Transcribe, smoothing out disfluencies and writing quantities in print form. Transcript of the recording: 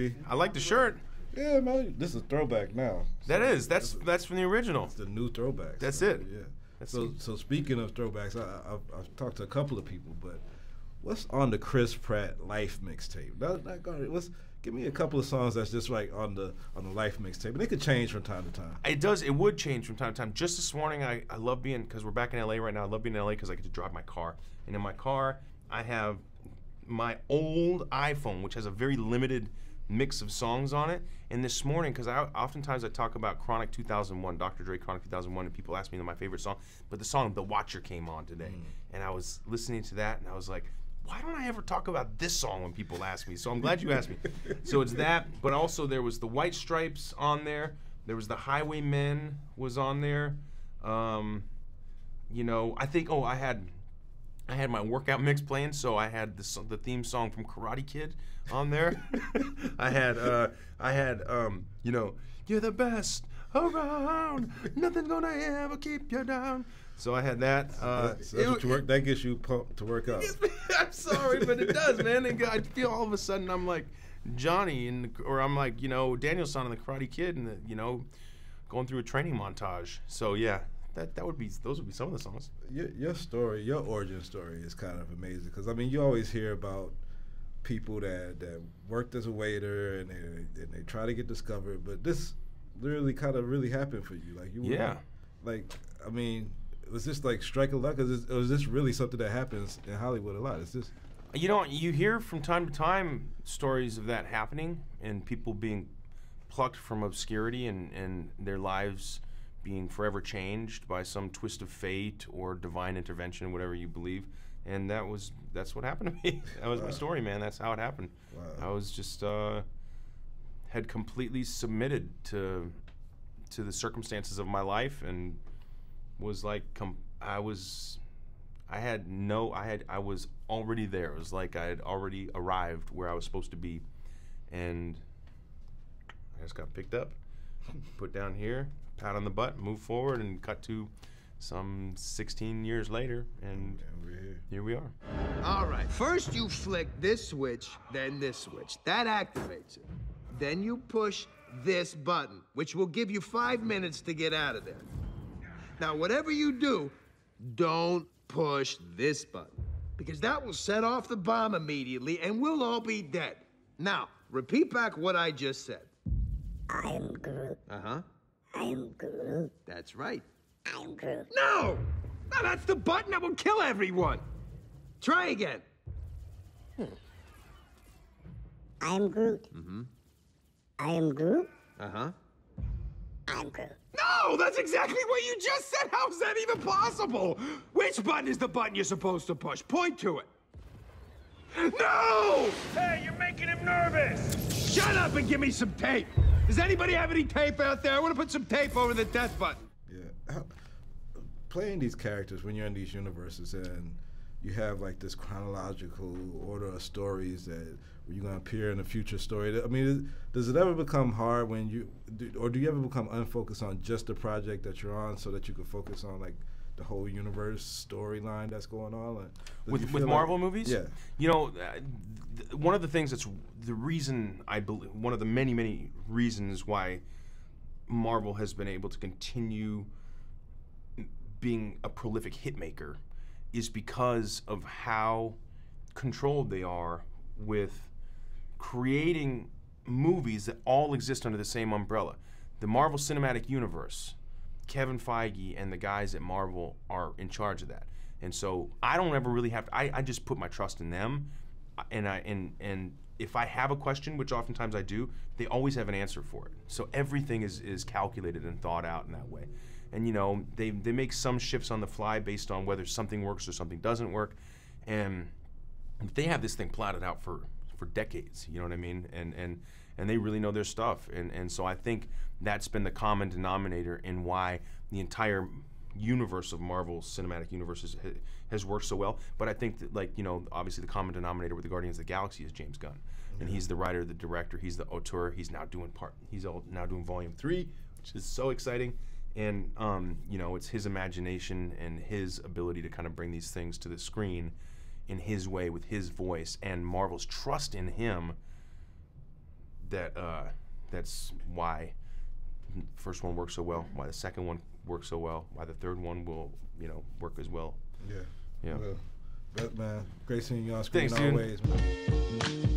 movie. I like the shirt. Yeah, man, this is a throwback now. That's from the original. It's the new throwback. That's so, it. Yeah. So speaking of throwbacks, I've talked to a couple of people, but what's on the Chris Pratt Life mixtape? Give me a couple of songs that's just like on the Life mixtape, and it could change from time to time. It does. It would change from time to time. Just this morning, I love being, because we're back in LA right now. I love being in LA because I get to drive my car, and in my car I have my old iPhone, which has a very limited mix of songs on it. And this morning, because oftentimes I talk about Chronic 2001, Dr. Dre Chronic 2001, and people ask me my favorite song, but the song The Watcher came on today, and I was listening to that, and I was like, why don't I ever talk about this song when people ask me? So I'm glad you asked me. So it's that, but also there was the White Stripes on there. There was the Highwaymen was on there. You know, I think, I had my workout mix playing, so I had the theme song from Karate Kid on there. I had, you know, you're the best around, nothing's gonna ever keep you down. So I had that. That gets you pumped to work out. I'm sorry, but it does, man. I feel all of a sudden I'm like Johnny, or I'm like, you know, Daniel-san in the Karate Kid, and you know, going through a training montage. So yeah, those would be some of the songs. Your story, your origin story is kind of amazing, because I mean, you always hear about people that worked as a waiter and they try to get discovered, but this literally kind of really happened for you. Like I mean, was this like strike of luck, or was this really something that happens in Hollywood a lot? Is this? You know, you hear from time to time stories of that happening and people being plucked from obscurity and their lives being forever changed by some twist of fate or divine intervention, whatever you believe. And that's what happened to me. That was my story, man. That's how it happened. Wow. I was just had completely submitted to the circumstances of my life, and was like I was already there. It was like I had already arrived where I was supposed to be, and I just got picked up, put down here, pat on the butt, move forward, and cut to some 16 years later, and here we are. All right, first you flick this switch, then this switch. That activates it. Then you push this button, which will give you 5 minutes to get out of there. Now, whatever you do, don't push this button, because that will set off the bomb immediately and we'll all be dead. Now, repeat back what I just said. I am Groot. Uh-huh. I am Groot. That's right. I am Groot. No! No, that's the button that will kill everyone. Try again. I am Groot. Mm-hmm. I am Groot. Uh-huh. I am Groot. No, that's exactly what you just said. How is that even possible? Which button is the button you're supposed to push? Point to it. No! Hey, you're making him nervous! Shut up and give me some tape. Does anybody have any tape out there? I want to put some tape over the death button. Yeah. Playing these characters when you're in these universes and you have like this chronological order of stories that you're going to appear in a future story. I mean, does it ever become hard when do you ever become unfocused on just the project that you're on so that you can focus on like the whole universe storyline that's going on? Like, with Marvel movies? Yeah. You know, one of the things that's the reason I believe, one of the many, many reasons why Marvel has been able to continue being a prolific hit maker is because of how controlled they are with creating movies that all exist under the same umbrella. The Marvel Cinematic Universe, Kevin Feige and the guys at Marvel are in charge of that. And so I don't ever really have to, I just put my trust in them, and if I have a question, which oftentimes I do, they always have an answer for it. So everything is calculated and thought out in that way. And you know, they make some shifts on the fly based on whether something works or something doesn't work. And they have this thing plotted out for decades, you know what I mean? And they really know their stuff. And so I think that's been the common denominator in why the entire universe of Marvel Cinematic Universe has worked so well. But I think that, like, you know, obviously the common denominator with the Guardians of the Galaxy is James Gunn. And he's the writer, the director, he's the auteur, he's now doing volume 3, which is so exciting. And you know, it's his imagination and his ability to kind of bring these things to the screen in his way with his voice, and Marvel's trust in him that's why the first one works so well, why the second one works so well, why the third one will, work as well. Yeah. Yeah. Well, man, great seeing you on screen Thanks, dude. always, man.